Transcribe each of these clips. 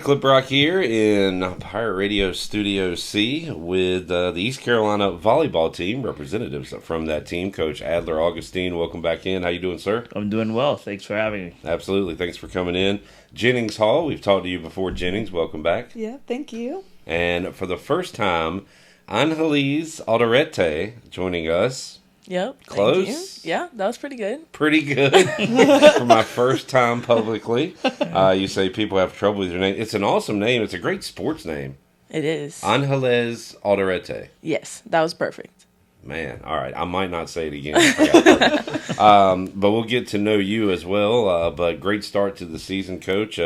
Clip Rock here in Pirate Radio Studio C with the East Carolina volleyball team, representatives from that team, Coach Adler, Augustin. Welcome back in. How you doing, sir? I'm doing well. Thanks for having me. Absolutely. Thanks for coming in. Jennings Hall, we've talked to you before, Jennings. Welcome back. Yeah, thank you. And for the first time, Angeles Alderete joining us. Yep. Close. Thank you. Yeah, that was pretty good. Pretty good for my first time publicly. You say people have trouble with your name. It's an awesome name. It's a great sports name. It is. Angeles Alderete. Yes, that was perfect. Man, all right. I might not say it again. But we'll get to know you as well. But great start to the season, Coach.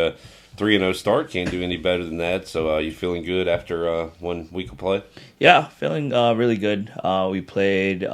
3-0 start. Can't do any better than that. So you feeling good after 1 week of play? Yeah, feeling really good. We played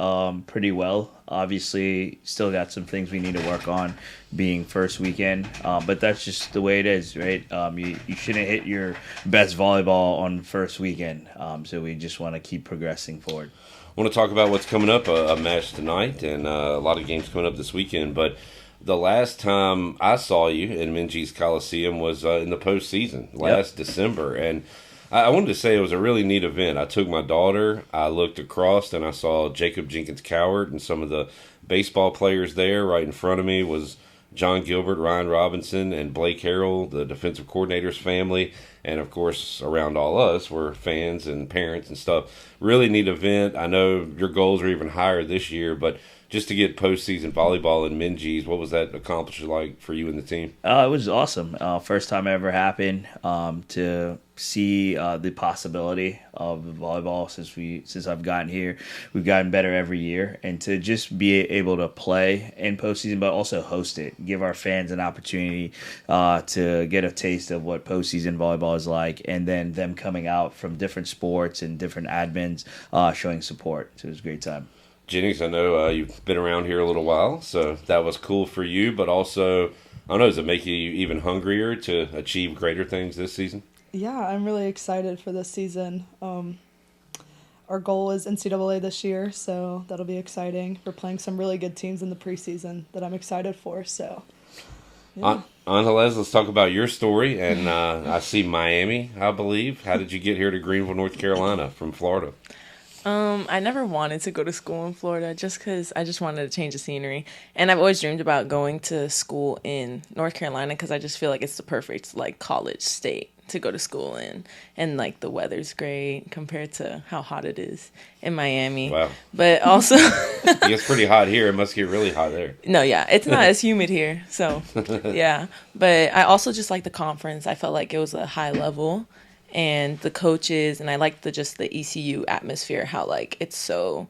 pretty well. Obviously, still got some things we need to work on being first weekend. But that's just the way it is, right? You shouldn't hit your best volleyball on first weekend. So we just want to keep progressing forward. I want to talk about what's coming up, a match tonight and a lot of games coming up this weekend. But the last time I saw you in Minges Coliseum was in the postseason last December. And I wanted to say it was a really neat event. I took my daughter, I looked across, and I saw Jacob Jenkins Cowart and some of the baseball players there. Right in front of me was John Gilbert, Ryan Robinson, and Blake Harrell, the defensive coordinator's family. And, of course, around all us were fans and parents and stuff. Really neat event. I know your goals are even higher this year, but just to get postseason volleyball in Minges, what was that accomplishment like for you and the team? It was awesome. First time it ever happened to see the possibility of volleyball since I've gotten here. We've gotten better every year, and to just be able to play in postseason, but also host it, give our fans an opportunity to get a taste of what postseason volleyball is like, and then them coming out from different sports and different admins showing support. So it was a great time. Jennings, I know you've been around here a little while, so that was cool for you, but also, I don't know, does it make you even hungrier to achieve greater things this season? Yeah, I'm really excited for this season. Our goal is NCAA this year, so that'll be exciting. We're playing some really good teams in the preseason that I'm excited for, so yeah. Angeles, let's talk about your story, and I see Miami, I believe. How did you get here to Greenville, North Carolina from Florida? I never wanted to go to school in Florida just because I just wanted to change the scenery. And I've always dreamed about going to school in North Carolina because I just feel like it's the perfect, college state to go to school in. And, the weather's great compared to how hot it is in Miami. Wow. But also... It gets pretty hot here. It must get really hot there. No, yeah. It's not as humid here. So, yeah. But I also just like the conference. I felt like it was a high level. And the coaches, and I like the ECU atmosphere, how, it's so,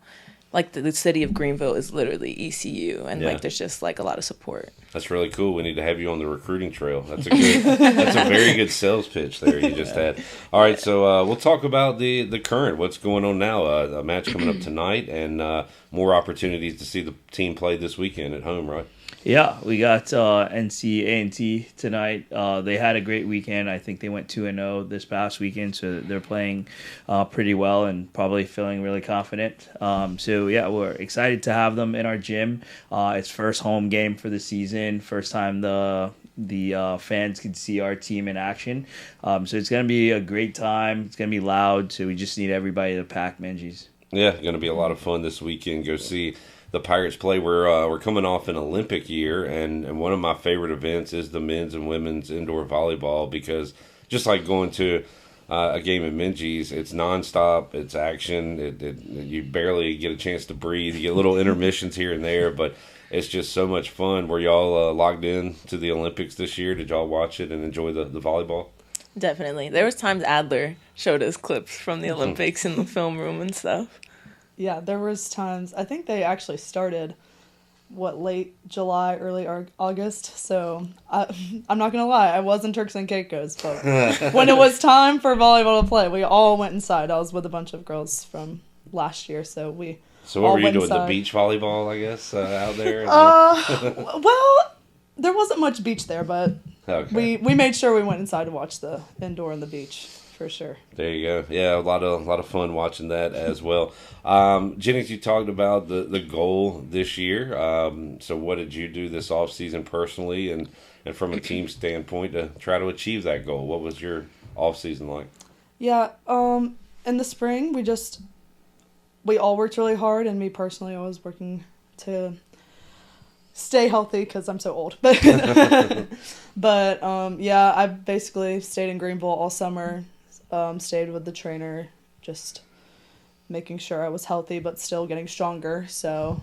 the city of Greenville is literally ECU, and, there's just, a lot of support. That's really cool. We need to have you on the recruiting trail. That's a very good sales pitch there you just had. All right, so we'll talk about the current, what's going on now, a match coming up tonight, and more opportunities to see the team play this weekend at home, right? Yeah, we got NC A&T tonight. They had a great weekend. I think they went 2-0 this past weekend, so they're playing pretty well and probably feeling really confident. So, yeah, we're excited to have them in our gym. It's first home game for the season, first time the fans can see our team in action. So it's going to be a great time. It's going to be loud, so we just need everybody to pack Minges. Yeah, going to be a lot of fun this weekend. Go see the Pirates play. We're coming off an Olympic year, and one of my favorite events is the men's and women's indoor volleyball because just like going to a game at Minges, it's nonstop, it's action. You barely get a chance to breathe. You get little intermissions here and there, but it's just so much fun. Were y'all logged in to the Olympics this year? Did y'all watch it and enjoy the volleyball? Definitely. There was times Adler showed us clips from the Olympics in the film room and stuff. Yeah, there was times, I think they actually started, late July, early August, so I'm not going to lie, I was in Turks and Caicos, but when it was time for volleyball to play, we all went inside. I was with a bunch of girls from last year, so we So what all were you went doing, inside. the beach volleyball, I guess, out there? Well, there wasn't much beach there, but Okay. We made sure we went inside to watch the indoor and the beach for sure. There you go. Yeah, a lot of fun watching that as well. Jennings, you talked about the goal this year. So what did you do this off season personally and from a team standpoint to try to achieve that goal? What was your off season like? Yeah, in the spring we all worked really hard, and me personally, I was working to stay healthy because I'm so old. But yeah, I basically stayed in Greenville all summer. Stayed with the trainer, just making sure I was healthy but still getting stronger. So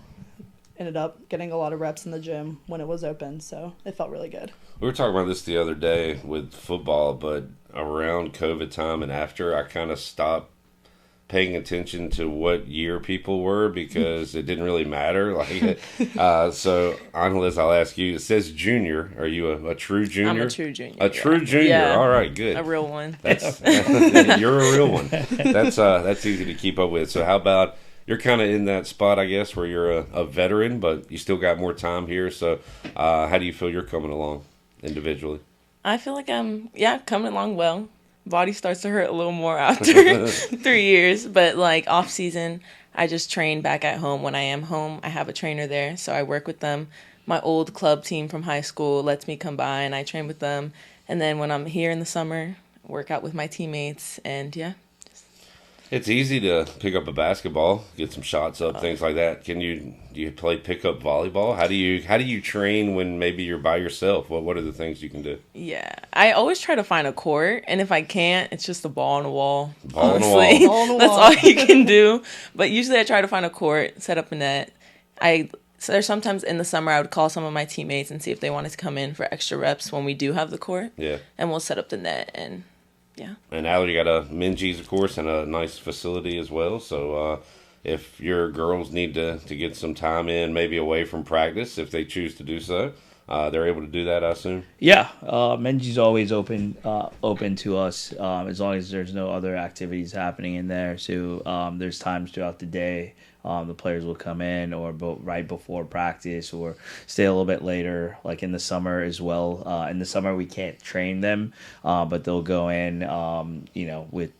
ended up getting a lot of reps in the gym when it was open. So it felt really good. We were talking about this the other day with football, but around COVID time and after, I kind of stopped paying attention to what year people were because it didn't really matter. So, Angeles, I'll ask you. It says junior. Are you a true junior? I'm a true junior. A true junior. Yeah. All right, good. A real one. You're a real one. That's easy to keep up with. So, how about you're kind of in that spot, I guess, where you're a veteran, but you still got more time here. So, how do you feel you're coming along individually? I feel like I'm coming along well. Body starts to hurt a little more after 3 years, but like off season, I just train back at home. When I am home, I have a trainer there, so I work with them. My old club team from high school lets me come by and I train with them. And then when I'm here in the summer, work out with my teammates, and yeah. It's easy to pick up a basketball, get some shots up, things like that. Do you play pickup volleyball? How do you train when maybe you're by yourself? What are the things you can do? Yeah, I always try to find a court, and if I can't, it's just a ball on the wall. Ball on the honestly. wall. That's all you can do. But usually I try to find a court, set up a net. So there's sometimes in the summer I would call some of my teammates and see if they wanted to come in for extra reps when we do have the court. Yeah. And we'll set up the net and yeah. And Adler, you got a Minji's, of course, and a nice facility as well. So if your girls need to get some time in, maybe away from practice, if they choose to do so, they're able to do that, I assume? Yeah, Menji's always open to us as long as there's no other activities happening in there. So there's times throughout the day the players will come in or right before practice or stay a little bit later, like in the summer as well. In the summer we can't train them, but they'll go in, with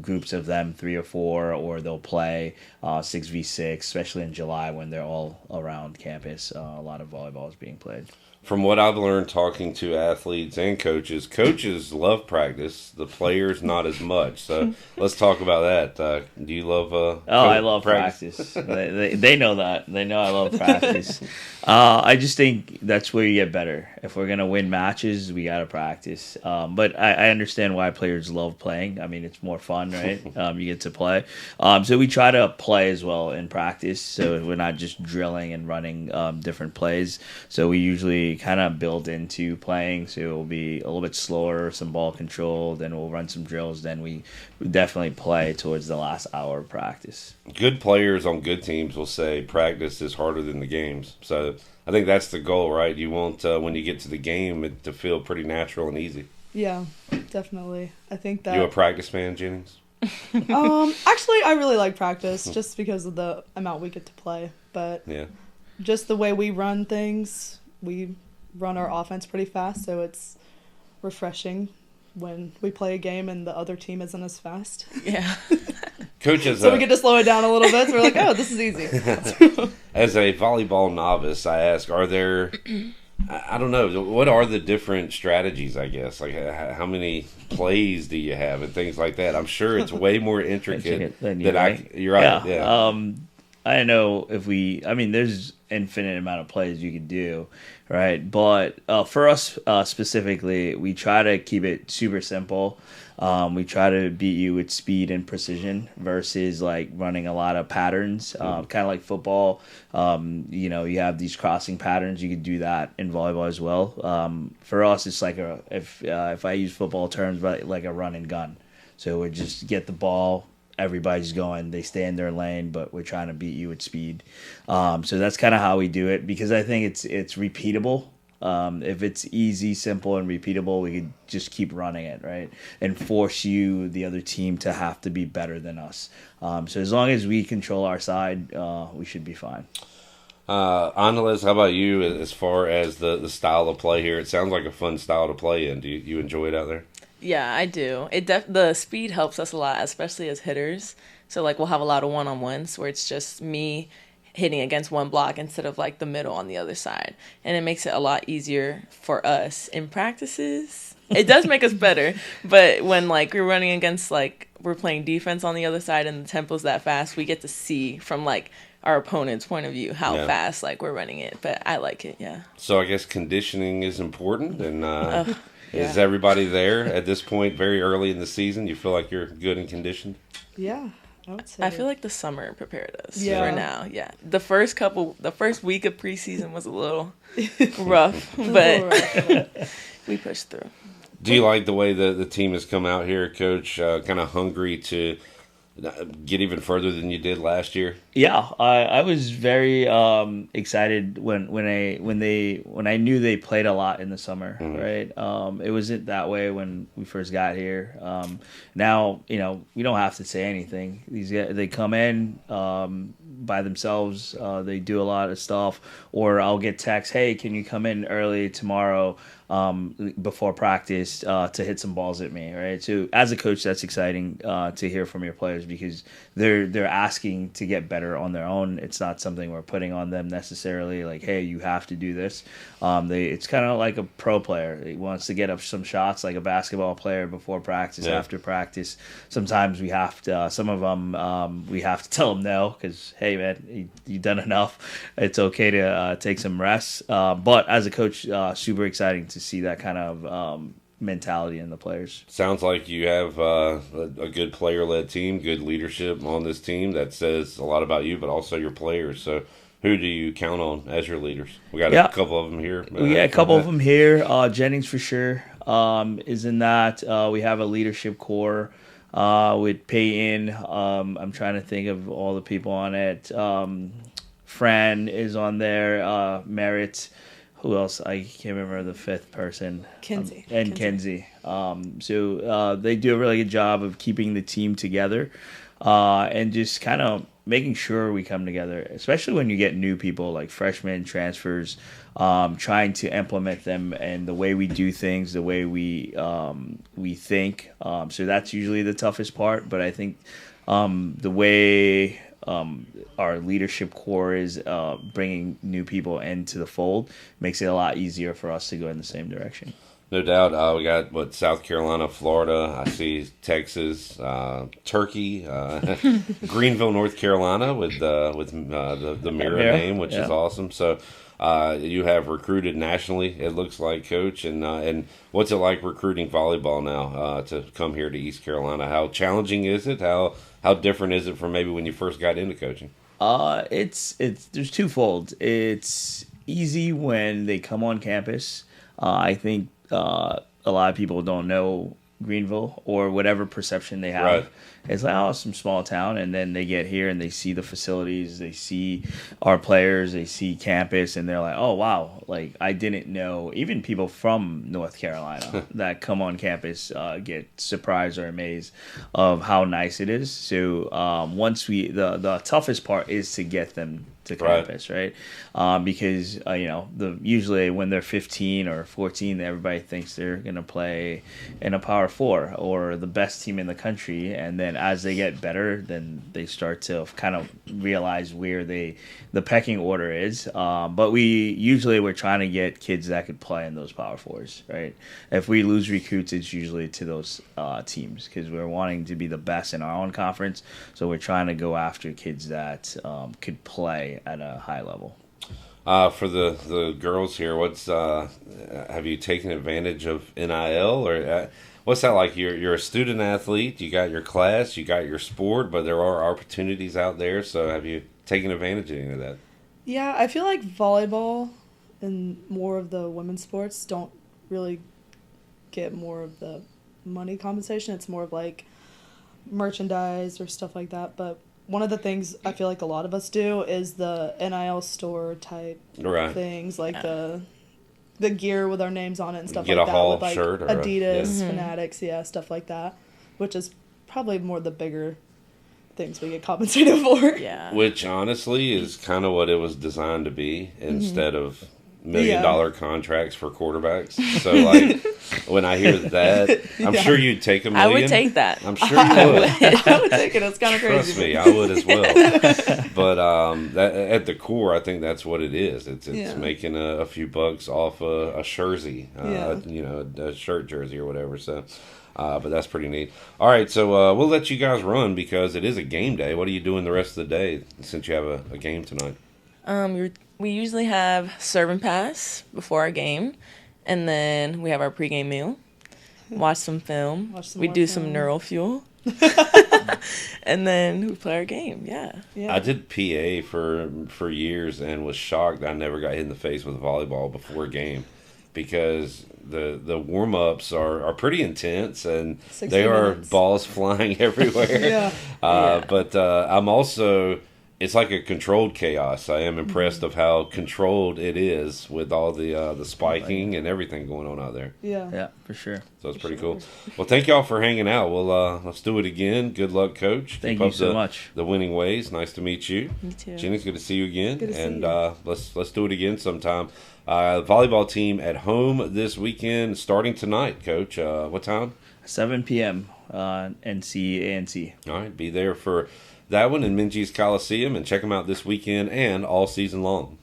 groups of them, 3 or 4, or they'll play 6v6, especially in July when they're all around campus. A lot of volleyball is being played. From what I've learned talking to athletes and coaches love practice. The players not as much. So let's talk about that. Do you love? I love practice. They know that. They know I love practice. I just think that's where you get better. If we're gonna win matches, we gotta practice. But I understand why players love playing. I mean, it's more fun, right? You get to play. So we try to play as well in practice. So we're not just drilling and running different plays. So we usually kind of build into playing, so it will be a little bit slower, some ball control, then we'll run some drills, then we definitely play towards the last hour of practice. Good players on good teams will say practice is harder than the games. So I think that's the goal, right? You want, when you get to the game, it to feel pretty natural and easy. Yeah, definitely. I think that... You a practice fan, Jennings? Actually, I really like practice just because of the amount we get to play. But yeah, just the way we run things, we run our offense pretty fast, so it's refreshing when we play a game and the other team isn't as fast. Yeah. Coaches, so we get to slow it down a little bit, so we're like, oh, this is easy. As a volleyball novice, I ask, are there... I don't know. What are the different strategies, I guess? Like, how many plays do you have and things like that? I'm sure it's way more intricate than you're right. You're right, yeah. I don't know if there's infinite amount of plays you can do, right? But for us specifically, we try to keep it super simple. We try to beat you with speed and precision versus like running a lot of patterns, kind of like football. You have these crossing patterns. You could do that in volleyball as well. For us, it's like if I use football terms, like a run and gun. So we just get the ball. Everybody's going, they stay in their lane, but we're trying to beat you with speed. So that's kind of how we do it because I think it's repeatable. If it's easy, simple, and repeatable, we could just keep running it, right? And force the other team, to have to be better than us. So as long as we control our side, we should be fine. Andales, how about you as far as the style of play here? It sounds like a fun style to play in. Do you enjoy it out there? Yeah, I do. The speed helps us a lot, especially as hitters. So like we'll have a lot of one-on-ones where it's just me hitting against one block instead of like the middle on the other side. And it makes it a lot easier for us in practices. It does make us better, but when like we're running against like we're playing defense on the other side and the tempo's that fast, we get to see from like our opponent's point of view how fast like we're running it. But I like it, yeah. So I guess conditioning is important, and is everybody there at this point very early in the season? You feel like you're good and conditioned? Yeah. I would say. I feel like the summer prepared us for now. Yeah, the first week of preseason was a little rough, but we pushed through. Do you like the way the team has come out here, Coach? Kind of hungry to get even further than you did last year? Yeah, I was very excited when I knew they played a lot in the summer, right? It wasn't that way when we first got here. Now, we don't have to say anything. These guys, they come in by themselves. They do a lot of stuff, or I'll get texts, "Hey, can you come in early tomorrow before practice to hit some balls at me?" Right? So as a coach, that's exciting to hear from your players because they're asking to get better on their own. It's not something we're putting on them necessarily. Like, hey, you have to do this. It's kind of like a pro player. He wants to get up some shots, like a basketball player before practice, after practice. Sometimes we have to. Some of them we have to tell them no because, hey, man, you've done enough. It's okay to take some rest. But as a coach, super exciting to see that kind of mentality in the players. Sounds like you have a good player-led team, good leadership on this team that says a lot about you, but also your players. So who do you count on as your leaders? We got a couple of them here. We got a couple of them here. Jennings for sure is in that. We have a leadership core with Peyton. I'm trying to think of all the people on it. Fran is on there. Merritt. Who else? I can't remember the fifth person. Kinsey. Kinsey. So they do a really good job of keeping the team together and just kind of making sure we come together, especially when you get new people like freshmen, transfers, trying to implement them and the way we do things, the way we think. So that's usually the toughest part. But I think the way our leadership core is bringing new people into the fold makes it a lot easier for us to go in the same direction. No doubt. We got South Carolina, Florida. I see Texas, Turkey, Greenville, North Carolina with the mirror name, which is awesome. So you have recruited nationally. It looks like, Coach. And what's it like recruiting volleyball now to come here to East Carolina? How challenging is it? How different is it from maybe when you first got into coaching? It's there's twofold. It's easy when they come on campus. I think a lot of people don't know Greenville or whatever perception they have. Right. It's like, oh, some small town, and then they get here and they see the facilities, they see our players, they see campus, and they're like, oh, wow, like I didn't know. Even people from North Carolina that come on campus get surprised or amazed of how nice it is. So once the toughest part is to get them to campus, right? Because usually when they're 15 or 14, everybody thinks they're gonna play in a Power Four or the best team in the country, and then as they get better, then they start to kind of realize where the pecking order is. But we're trying to get kids that could play in those Power Fours, right? If we lose recruits, it's usually to those teams because we're wanting to be the best in our own conference. So we're trying to go after kids that could play at a high level. For the girls here, have you taken advantage of NIL or what's that like? You're a student athlete, you got your class, you got your sport, but there are opportunities out there. So have you taken advantage of any of that? Yeah, I feel like volleyball and more of the women's sports don't really get more of the money compensation. It's more of like merchandise or stuff like that. But one of the things I feel like a lot of us do is the NIL store type things, like the gear with our names on it and stuff like that. Get a Hall with shirt or Adidas, Fanatics, stuff like that, which is probably more the bigger things we get compensated for. Yeah. Which honestly is kind of what it was designed to be instead of $1 million contracts for quarterbacks. So like when I hear that, I'm sure you'd take $1 million. I would take that. I'm sure you would. I would take it. It's kind of crazy. Trust me, I would as well. But that at the core, I think that's what it is. It's making a few bucks off a jersey, a shirt jersey or whatever. So, but that's pretty neat. All right, so we'll let you guys run because it is a game day. What are you doing the rest of the day since you have a game tonight? We usually have serve and pass before our game, and then we have our pregame meal, watch some film, we do some neural fuel, and then we play our game. Yeah. I did PA for years and was shocked I never got hit in the face with a volleyball before a game because the warm ups are pretty intense and they are balls flying everywhere. But I'm also. It's like a controlled chaos. I am impressed of how controlled it is with all the spiking and everything going on out there. Yeah, for sure. So it's pretty cool. Well, thank y'all for hanging out. Well, let's do it again. Good luck, Coach. Thank you so much. The winning ways. Nice to meet you. Me too. Jennings, good to see you again. Good to see you. Let's do it again sometime. Volleyball team at home this weekend, starting tonight, Coach. What time? 7 p.m. NC. All right, be there for that one in Minji's Coliseum and check them out this weekend and all season long.